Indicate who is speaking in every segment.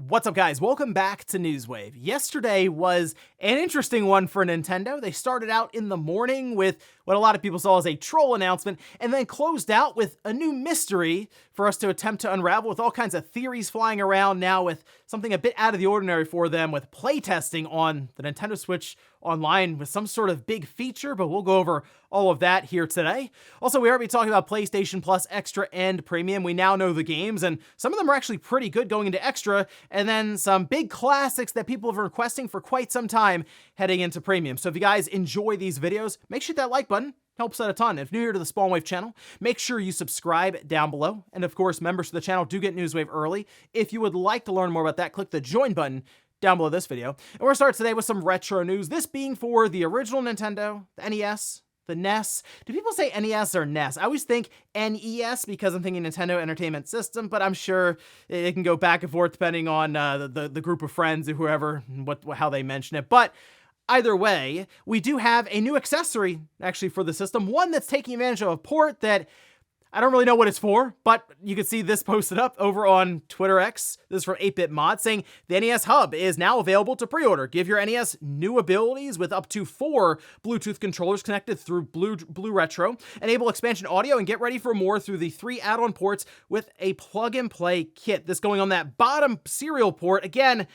Speaker 1: What's up, guys? Welcome back to Newswave. Yesterday was an interesting one for Nintendo. They started out in the morning with what a lot of people saw as a troll announcement, and then closed out with a new mystery for us to attempt to unravel, with all kinds of theories flying around now, with something a bit out of the ordinary for them, with playtesting on the Nintendo Switch Online with some sort of big feature, but we'll go over all of that here today. Also, we are going to be talking about PlayStation Plus Extra and Premium. We now know the games, and some of them are actually pretty good going into Extra, and then some big classics that people have been requesting for quite some time heading into Premium. So if you guys enjoy these videos, make sure that like button helps out a ton. If you're new here to the Spawnwave channel, make sure you subscribe down below. And of course, members of the channel do get Newswave early. If you would like to learn more about that, click the join button down below this video. And we're going to start today with some retro news, this being for the original Nintendo, the NES, the NES. Do people say NES or NES? I always think NES because I'm thinking Nintendo Entertainment System, but I'm sure it can go back and forth depending on the group of friends or whoever, how they mention it. But either way, we do have a new accessory actually for the system, one that's taking advantage of a port that I don't really know what it's for, but you can see this posted up over on Twitter X. This is from 8-Bit Mod saying the NES Hub is now available to pre-order. Give your NES new abilities with up to 4 Bluetooth controllers connected through Blue Retro. Enable expansion audio and get ready for more through the 3 add-on ports with a plug-and-play kit. This going on that bottom serial port. Again,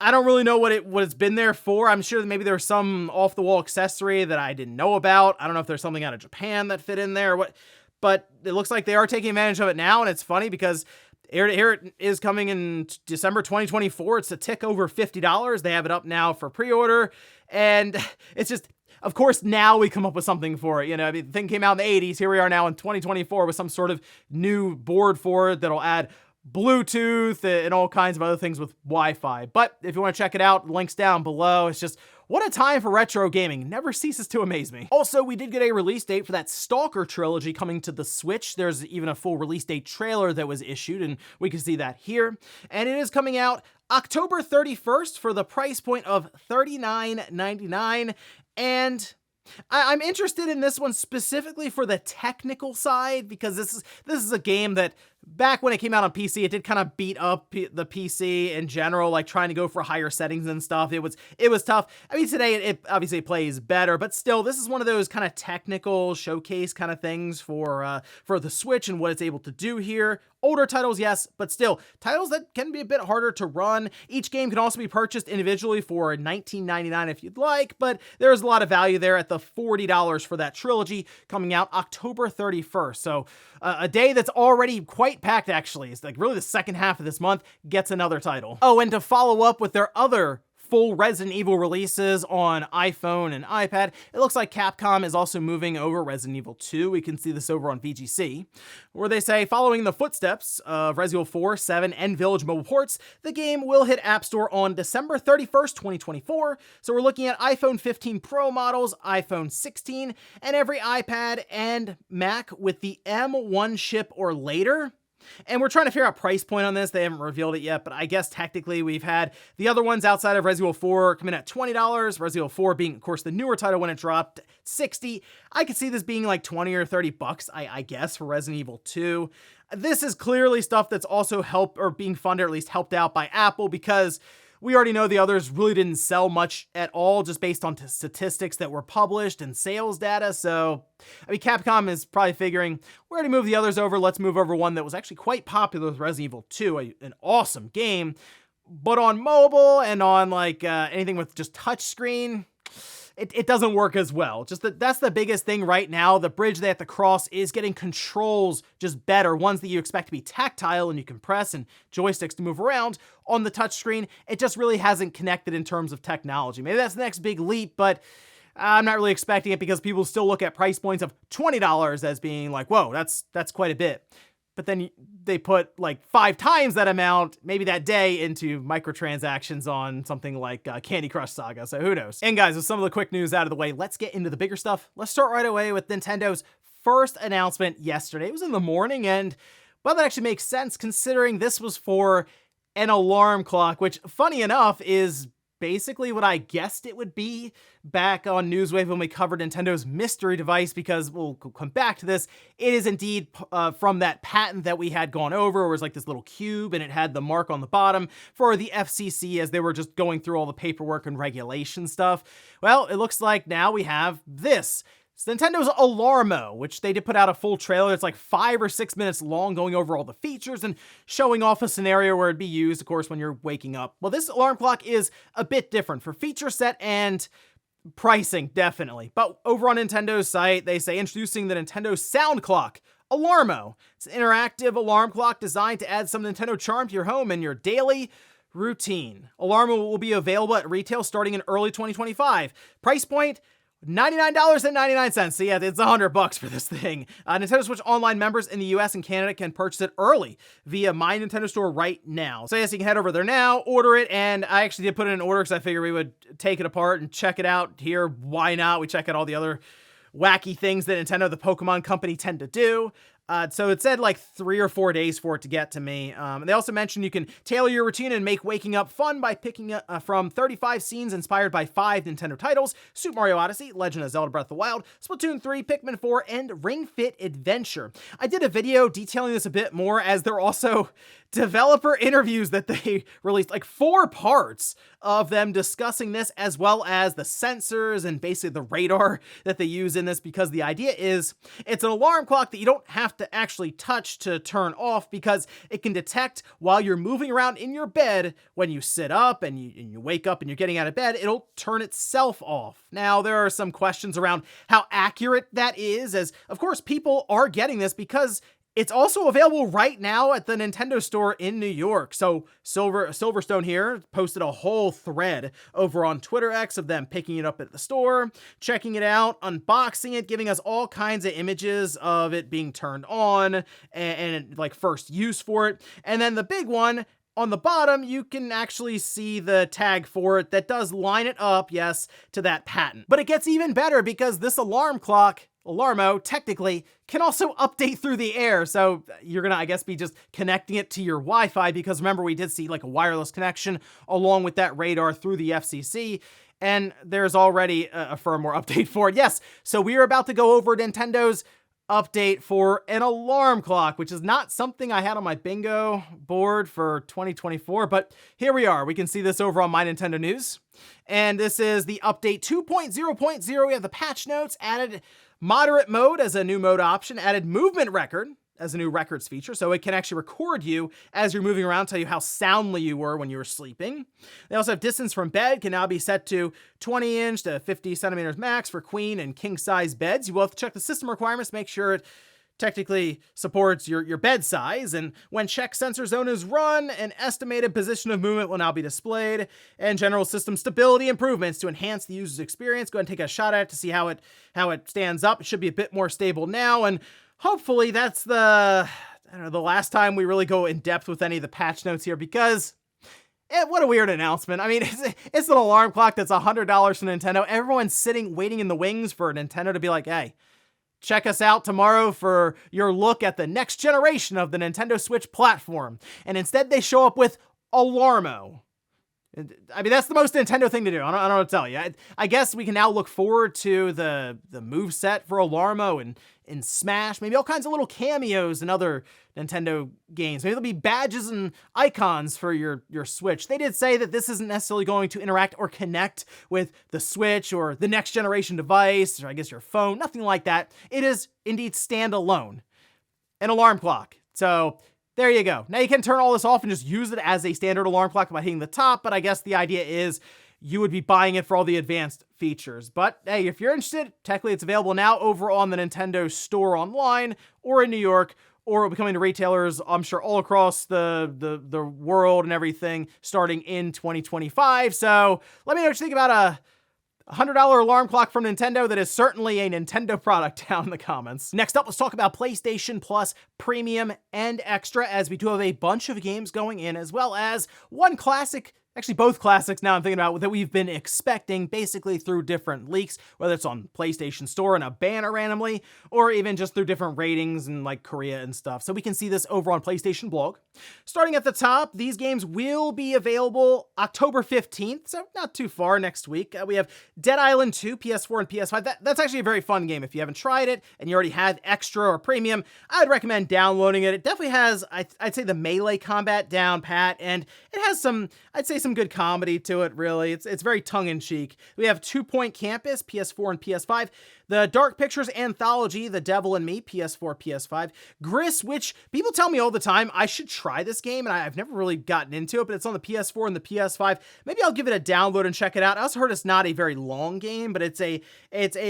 Speaker 1: I don't really know what it's been there for. I'm sure that maybe there's some off-the-wall accessory that I didn't know about. I don't know if there's something out of Japan that fit in there or what. But it looks like they are taking advantage of it now, and it's funny because here it is coming in December 2024. It's a tick over $50. They have it up now for pre-order, and it's just, of course, now we come up with something for it. You know, I mean, the thing came out in the 80s. Here we are now in 2024 with some sort of new board for it that'll add Bluetooth and all kinds of other things with Wi-Fi. But if you want to check it out, links down below. It's just, what a time for retro gaming. Never ceases to amaze me. Also, we did get a release date for that STALKER trilogy coming to the Switch. There's even a full release date trailer that was issued, and we can see that here. And it is coming out October 31st for the price point of $39.99. And I'm interested in this one specifically for the technical side, because this is a game that back when it came out on PC, it did kind of beat up the PC in general, like trying to go for higher settings and stuff. It was tough. I mean, today it obviously plays better, but still, this is one of those kind of technical showcase kind of things for the Switch and what it's able to do here. Older titles, yes, but still, titles that can be a bit harder to run. Each game can also be purchased individually for $19.99 if you'd like, but there's a lot of value there at the $40 for that trilogy coming out October 31st. So a day that's already quite packed, actually. It's like really the second half of this month gets another title. Oh, and to follow up with their other full Resident Evil releases on iPhone and iPad, it looks like Capcom is also moving over Resident Evil 2. We can see this over on VGC, where they say, following the footsteps of Resident Evil 4, 7, and Village mobile ports, the game will hit App Store on December 31st, 2024. So we're looking at iPhone 15 Pro models, iPhone 16, and every iPad and Mac with the M1 chip or later. And we're trying to figure out price point on this. They haven't revealed it yet, but I guess technically we've had the other ones outside of Resident Evil 4 come in at $20. Resident Evil 4 being, of course, the newer title when it dropped, $60. I could see this being like 20 or 30 bucks, I guess, for Resident Evil 2. This is clearly stuff that's also being funded, or at least helped out by Apple, because we already know the others really didn't sell much at all, just based on statistics that were published and sales data. So, I mean, Capcom is probably figuring, we already moved the others over, let's move over one that was actually quite popular with Resident Evil 2, an awesome game. But on mobile and on like anything with just touchscreen, it doesn't work as well. Just that's the biggest thing right now. The bridge they have to cross is getting controls just better, ones that you expect to be tactile and you can press, and joysticks to move around on the touchscreen. It just really hasn't connected in terms of technology. Maybe that's the next big leap, but I'm not really expecting it, because people still look at price points of $20 as being like, whoa, that's quite a bit. But then they put like 5 times that amount, maybe that day, into microtransactions on something like Candy Crush Saga, so who knows. And guys, with some of the quick news out of the way, let's get into the bigger stuff. Let's start right away with Nintendo's first announcement yesterday. It was in the morning, and well, that actually makes sense considering this was for an alarm clock, which, funny enough, is basically what I guessed it would be back on Newswave when we covered Nintendo's mystery device, because we'll come back to this. It is indeed from that patent that we had gone over. It was like this little cube and it had the mark on the bottom for the FCC as they were just going through all the paperwork and regulation stuff. Well, it looks like now we have this. It's Nintendo's Alarmo, which they did put out a full trailer. It's like 5 or 6 minutes long, going over all the features and showing off a scenario where it'd be used, of course, when you're waking up. Well, this alarm clock is a bit different for feature set and pricing, definitely. But over on Nintendo's site, they say introducing the Nintendo Sound Clock, Alarmo. It's an interactive alarm clock designed to add some Nintendo charm to your home and your daily routine. Alarmo will be available at retail starting in early 2025. Price point, $99.99. So yeah, it's $100 for this thing. Nintendo Switch Online members in the US and Canada can purchase it early via My Nintendo Store right now. So yes, you can head over there now, order it, and I actually did put it in order because I figured we would take it apart and check it out here. Why not? We check out all the other wacky things that Nintendo, the Pokemon company, tend to do. So it said like 3 or 4 days for it to get to me. They also mentioned you can tailor your routine and make waking up fun by picking from 35 scenes inspired by 5 Nintendo titles: Super Mario Odyssey, Legend of Zelda Breath of the Wild, Splatoon 3, Pikmin 4, and Ring Fit Adventure. I did a video detailing this a bit more, as there are also developer interviews that they released, like 4 parts of them discussing this, as well as the sensors and basically the radar that they use in this, because the idea is it's an alarm clock that you don't have to actually touch to turn off, because it can detect while you're moving around in your bed. When you sit up and you wake up and you're getting out of bed, it'll turn itself off. Now, there are some questions around how accurate that is, as of course people are getting this because it's also available right now at the Nintendo Store in New York. So Silverstone here posted a whole thread over on Twitter X of them picking it up at the store, checking it out, unboxing it, giving us all kinds of images of it being turned on and like first use for it. And then the big one, on the bottom, you can actually see the tag for it that does line it up, yes, to that patent. But it gets even better, because this alarm clock, Alarmo, technically can also update through the air. So you're gonna, I guess, be just connecting it to your Wi-Fi, because remember, we did see like a wireless connection along with that radar through the FCC. And there's already a firmware update for it. Yes, so we are about to go over Nintendo's update for an alarm clock, which is not something I had on my bingo board for 2024, but here we are. We can see this over on My Nintendo News. And this is the update 2.0.0. We have the patch notes, added moderate mode as a new mode option, added movement record as a new records feature, so it can actually record you as you're moving around, tell you how soundly you were when you were sleeping. They also have distance from bed can now be set to 20 inch to 50 centimeters max for queen and king size beds. You will have to check the system requirements, make sure it technically supports your bed size, and when check sensor zone is run, an estimated position of movement will now be displayed, and general system stability improvements to enhance the user's experience. Go ahead and take a shot at it to see how it stands up. It should be a bit more stable now, and hopefully that's the last time we really go in depth with any of the patch notes here, because what a weird announcement. I mean, it's an alarm clock that's $100 from Nintendo. Everyone's sitting, waiting in the wings for Nintendo to be like, hey, check us out tomorrow for your look at the next generation of the Nintendo Switch platform. And instead they show up with Alarmo. I mean, that's the most Nintendo thing to do. I don't know what to tell you. I guess we can now look forward to the move set for Alarmo and in Smash, maybe all kinds of little cameos in other Nintendo games. Maybe there'll be badges and icons for your Switch. They did say that this isn't necessarily going to interact or connect with the Switch or the next generation device, or I guess your phone, nothing like that. It is indeed standalone, an alarm clock. So there you go. Now you can turn all this off and just use it as a standard alarm clock by hitting the top, but I guess the idea is you would be buying it for all the advanced features. But hey, if you're interested, technically it's available now over on the Nintendo Store online or in New York, or it'll be coming to retailers, I'm sure, all across the world and everything starting in 2025. So let me know what you think about a $100 alarm clock from Nintendo that is certainly a Nintendo product down in the comments. Next up, let's talk about PlayStation Plus Premium and Extra, as we do have a bunch of games going in, as well as one classic, actually both classics now I'm thinking about, that we've been expecting basically through different leaks, whether it's on PlayStation Store and a banner randomly, or even just through different ratings in like Korea and stuff. So we can see this over on PlayStation Blog. Starting at the top, these games will be available October 15th, so not too far next week. We have Dead Island 2, PS4 and PS5. That's actually a very fun game. If you haven't tried it and you already have Extra or Premium, I would recommend downloading it. It definitely has, I'd say, the melee combat down pat, and it has some, I'd say, some good comedy to it, really. It's very tongue-in-cheek. We have Two Point Campus, PS4 and PS5. The Dark Pictures Anthology, The Devil and Me, PS4, PS5. Gris, which people tell me all the time I should try this game, and I've never really gotten into it, but it's on the PS4 and the PS5. Maybe I'll give it a download and check it out. I also heard it's not a very long game, but it's a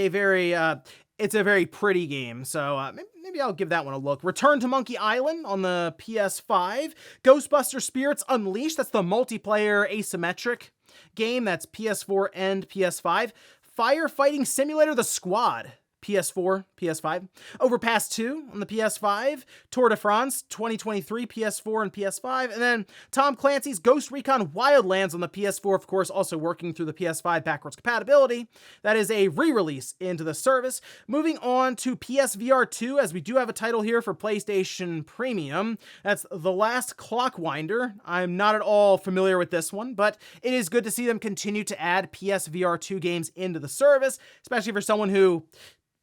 Speaker 1: very pretty game, so maybe I'll give that one a look. Return to Monkey Island on the PS5. Ghostbuster Spirits Unleashed, that's the multiplayer asymmetric game, that's PS4 and PS5. Firefighting Simulator The Squad, PS4, PS5. Overpass 2 on the PS5. Tour de France 2023, PS4 and PS5. And then Tom Clancy's Ghost Recon Wildlands on the PS4, of course, also working through the PS5 backwards compatibility. That is a re-release into the service. Moving on to PSVR 2, as we do have a title here for PlayStation Premium. That's The Last Clockwinder. I'm not at all familiar with this one, but it is good to see them continue to add PSVR 2 games into the service, especially for someone who,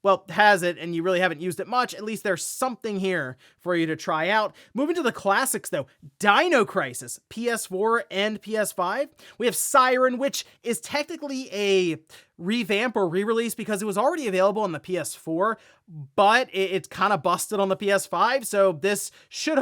Speaker 1: well, has it and you really haven't used it much. At least there's something here for you to try out. Moving to the classics, though. Dino Crisis, PS4 and PS5. We have Siren, which is technically a revamp or re-release because it was already available on the PS4, but it's kind of busted on the PS5, so this should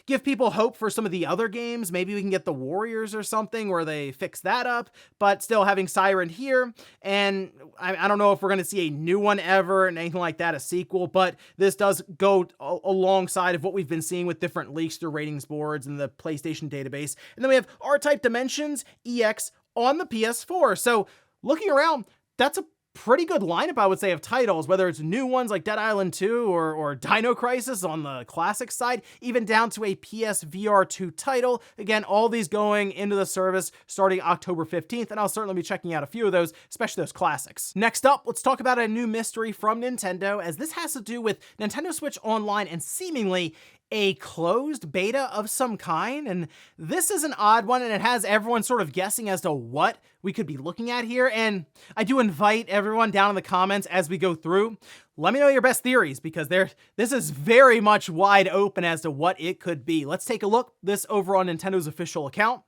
Speaker 1: give people hope for some of the other games. Maybe we can get the Warriors or something where they fix that up, but still having Siren here, and I don't know if we're going to see a new one ever and anything like that, a sequel, but this does go alongside of what we've been seeing with different leaks through ratings boards and the PlayStation database. And then we have R-Type Dimensions EX on the PS4, so looking around, that's a pretty good lineup, I would say, of titles, whether it's new ones like Dead Island 2 or Dino Crisis on the classic side, even down to a PSVR 2 title. Again, all these going into the service starting October 15th, and I'll certainly be checking out a few of those, especially those classics. Next up, let's talk about a new mystery from Nintendo, as this has to do with Nintendo Switch Online and seemingly a closed beta of some kind, and this is an odd one, and it has everyone sort of guessing as to what we could be looking at here, and I do invite everyone down in the comments as we go through, let me know your best theories, because this is very much wide open as to what it could be. Let's take a look this over on Nintendo's official account,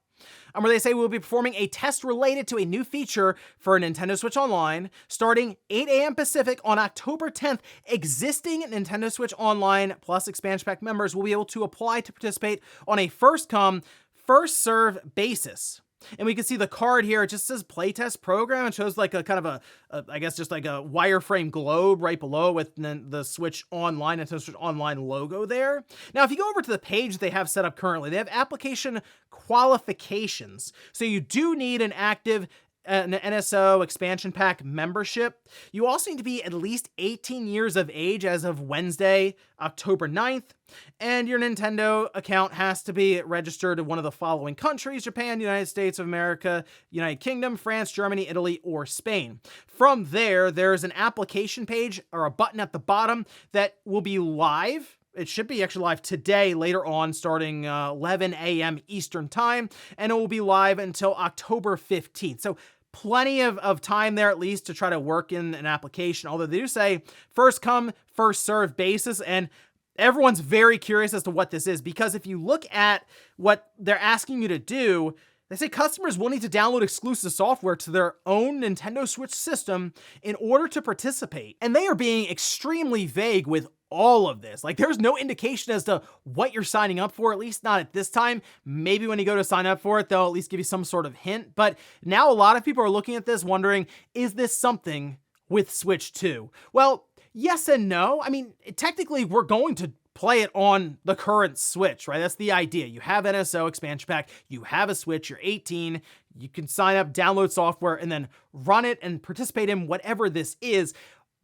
Speaker 1: where they say we'll be performing a test related to a new feature for Nintendo Switch Online starting 8 a.m. Pacific on October 10th. Existing Nintendo Switch Online Plus expansion pack members will be able to apply to participate on a first-come, first-serve basis. And we can see the card here, it just says Playtest Program. It shows like a kind of I guess just like a wireframe globe right below with the Switch Online, Nintendo Switch Online logo there. Now, if you go over to the page they have set up currently, they have application qualifications. So you do need an active an NSO expansion pack membership. You also need to be at least 18 years of age as of Wednesday, October 9th, and your Nintendo account has to be registered in one of the following countries: Japan, United States of America, United Kingdom, France, Germany, Italy, or Spain. From there, there's an application page or a button at the bottom that will be live. It should be actually live today, later on, starting 11 a.m. Eastern time, and it will be live until October 15th. So plenty of time there, at least, to try to work in an application, although they do say first come, first serve basis, and everyone's very curious as to what this is, because if you look at what they're asking you to do, they say customers will need to download exclusive software to their own Nintendo Switch system in order to participate. And they are being extremely vague with all of this. Like, there's no indication as to what you're signing up for, at least not at this time. Maybe when you go to sign up for it, they'll at least give you some sort of hint. But now a lot of people are looking at this wondering, is this something with Switch 2? Well, yes and no. I mean, technically, we're going to play it on the current Switch, right? That's the idea. You have NSO expansion pack, you have a Switch, you're 18, you can sign up, download software, and then run it and participate in whatever this is.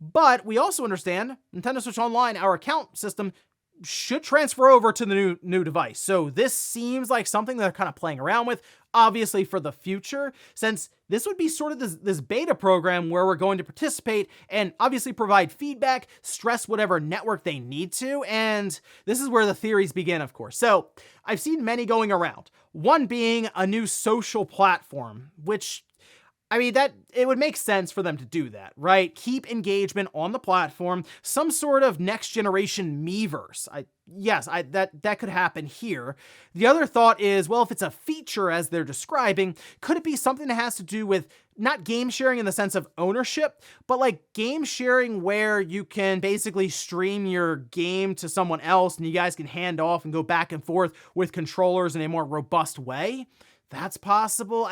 Speaker 1: But we also understand Nintendo Switch Online, our account system, should transfer over to the new device. So this seems like something they're kind of playing around with, obviously for the future, since this would be sort of this beta program where we're going to participate and obviously provide feedback, stress whatever network they need to, and this is where the theories begin, of course. So I've seen many going around, one being a new social platform, which, I mean, that it would make sense for them to do that, right? Keep engagement on the platform, some sort of next generation Miiverse. That could happen here. The other thought is, well, if it's a feature as they're describing, could it be something that has to do with not game sharing in the sense of ownership, but like game sharing where you can basically stream your game to someone else and you guys can hand off and go back and forth with controllers in a more robust way? That's possible.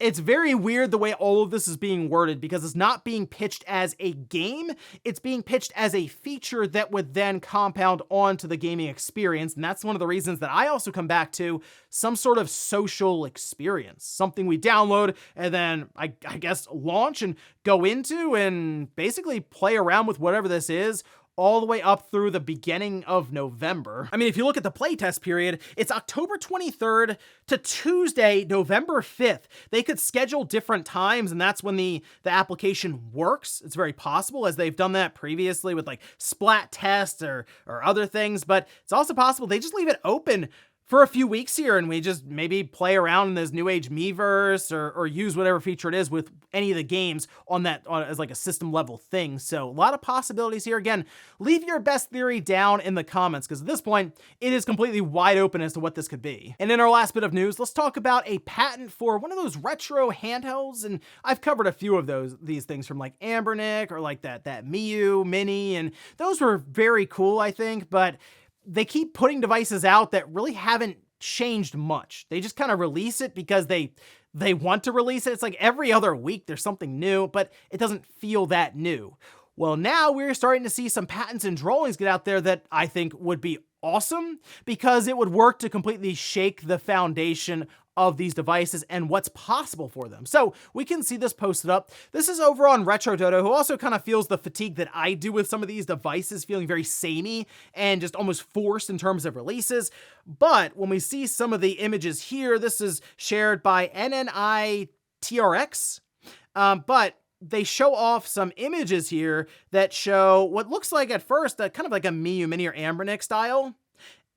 Speaker 1: It's very weird the way all of this is being worded because it's not being pitched as a game, it's being pitched as a feature that would then compound onto the gaming experience. And that's one of the reasons that I also come back to some sort of social experience, something we download and then I guess launch and go into and basically play around with whatever this is, all the way up through the beginning of November. I mean, if you look at the playtest period, it's October 23rd to Tuesday, November 5th. They could schedule different times, and that's when the application works. It's very possible, as they've done that previously with like Splat Test or other things, but it's also possible they just leave it open for a few weeks here and we just maybe play around in this new age Miiverse or use whatever feature it is with any of the games on as like a system level thing. So a lot of possibilities here. Again, leave your best theory down in the comments because at this point it is completely wide open as to what this could be. And in our last bit of news, let's talk about a patent for one of those retro handhelds. And I've covered a few of these things from like Anbernic or like that Miu Mini, and those were very cool, I think, but they keep putting devices out that really haven't changed much. They just kind of release it because they want to release it. It's like every other week there's something new, but it doesn't feel that new. Well, now we're starting to see some patents and drawings get out there that I think would be awesome because it would work to completely shake the foundation of these devices and what's possible for them. So we can see this posted up. This is over on Retro Dodo, who also kind of feels the fatigue that I do with some of these devices, feeling very samey and just almost forced in terms of releases. But when we see some of the images here, this is shared by NNITRX, but they show off some images here that show what looks like at first kind of like a Miu Mini or Anbernic style.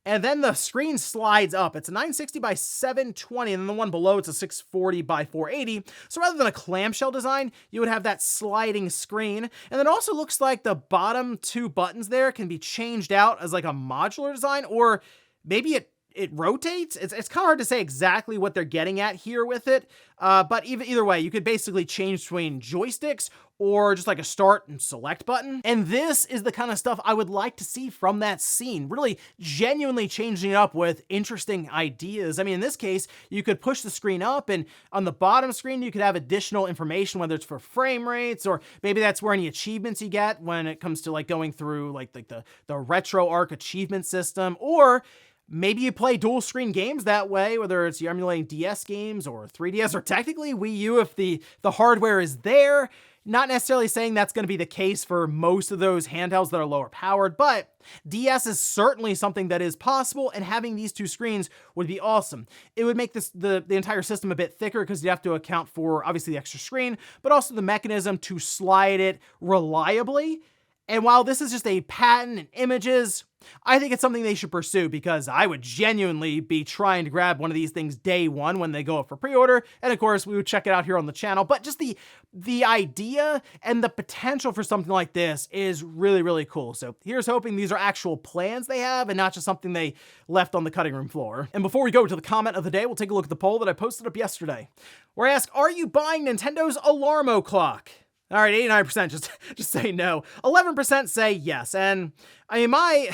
Speaker 1: And then the screen slides up. It's a 960 by 720, and then the one below, it's a 640 by 480. So rather than a clamshell design, you would have that sliding screen. And it also looks like the bottom two buttons there can be changed out as like a modular design, or maybe it rotates. It's kind of hard to say exactly what they're getting at here with it. But either way, you could basically change between joysticks or just like a start and select button. And this is the kind of stuff I would like to see from that scene, really genuinely changing it up with interesting ideas. I mean, in this case, you could push the screen up and on the bottom screen, you could have additional information, whether it's for frame rates, or maybe that's where any achievements you get when it comes to like going through like the RetroArch achievement system, or maybe you play dual screen games that way, whether it's you're emulating DS games or 3DS or technically Wii U if the hardware is there. Not necessarily saying that's going to be the case for most of those handhelds that are lower powered, but DS is certainly something that is possible, and having these two screens would be awesome. It would make the entire system a bit thicker because you have to account for obviously the extra screen, but also the mechanism to slide it reliably. And while this is just a patent and images, I think it's something they should pursue because I would genuinely be trying to grab one of these things day one when they go up for pre-order. And of course, we would check it out here on the channel. But just the idea and the potential for something like this is really, really cool. So here's hoping these are actual plans they have and not just something they left on the cutting room floor. And before we go to the comment of the day, we'll take a look at the poll that I posted up yesterday, where I ask, are you buying Nintendo's Alarmo clock? All right, 89% just say no. 11% say yes. And I mean, my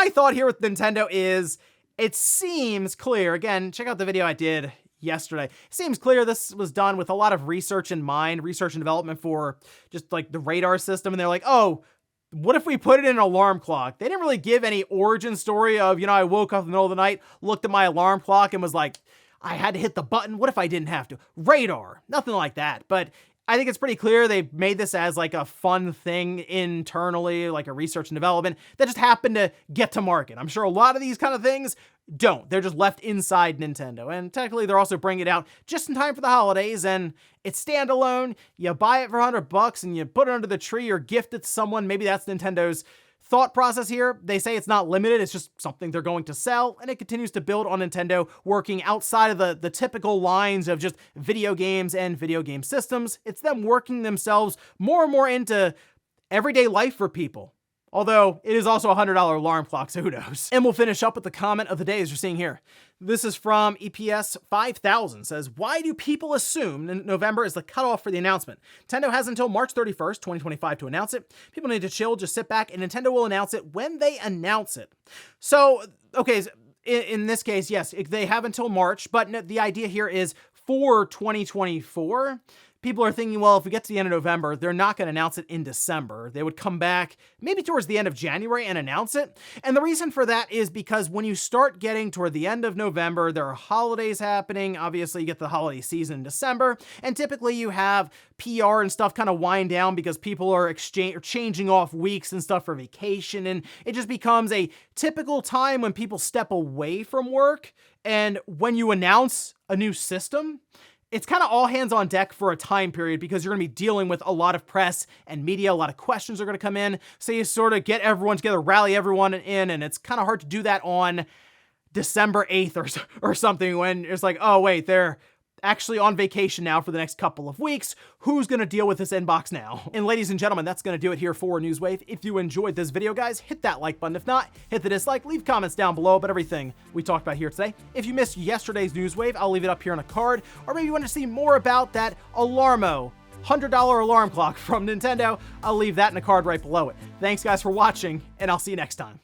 Speaker 1: thought here with Nintendo is it seems clear. Again, check out the video I did yesterday. It seems clear this was done with a lot of research in mind, research and development for just like the radar system. And they're like, oh, what if we put it in an alarm clock? They didn't really give any origin story of, I woke up in the middle of the night, looked at my alarm clock and was like, I had to hit the button. What if I didn't have to? Radar. Nothing like that. But I think it's pretty clear they made this as like a fun thing internally, like a research and development that just happened to get to market. I'm sure a lot of these kind of things don't. They're just left inside Nintendo. And technically they're also bringing it out just in time for the holidays, and it's standalone. You buy it for $100 and you put it under the tree or gift it to someone. Maybe that's Nintendo's thought process here. They say it's not limited, it's just something they're going to sell, and it continues to build on Nintendo working outside of the typical lines of just video games and video game systems. It's them working themselves more and more into everyday life for people. Although it is also a $100 alarm clock, so who knows? And we'll finish up with the comment of the day as you're seeing here. This is from EPS 5000, says, why do people assume November is the cutoff for the announcement? Nintendo has until March 31st, 2025 to announce it. People need to chill, just sit back, and Nintendo will announce it when they announce it. So, okay, in this case, yes, they have until March, but the idea here is for 2024. People are thinking, well, if we get to the end of November, they're not going to announce it in December. They would come back maybe towards the end of January and announce it. And the reason for that is because when you start getting toward the end of November, there are holidays happening. Obviously, you get the holiday season in December, and typically you have PR and stuff kind of wind down because people are changing off weeks and stuff for vacation, and it just becomes a typical time when people step away from work. And when you announce a new system, it's kind of all hands on deck for a time period because you're going to be dealing with a lot of press and media. A lot of questions are going to come in. So you sort of get everyone together, rally everyone in, and it's kind of hard to do that on December 8th or something when it's like, oh, wait, they're actually on vacation now for the next couple of weeks. Who's going to deal with this inbox now? And ladies and gentlemen, that's going to do it here for Newswave. If you enjoyed this video, guys, hit that like button. If not, hit the dislike, leave comments down below about everything we talked about here today. If you missed yesterday's Newswave, I'll leave it up here on a card, or maybe you want to see more about that Alarmo $100 alarm clock from Nintendo, I'll leave that in a card right below it. Thanks guys for watching, and I'll see you next time.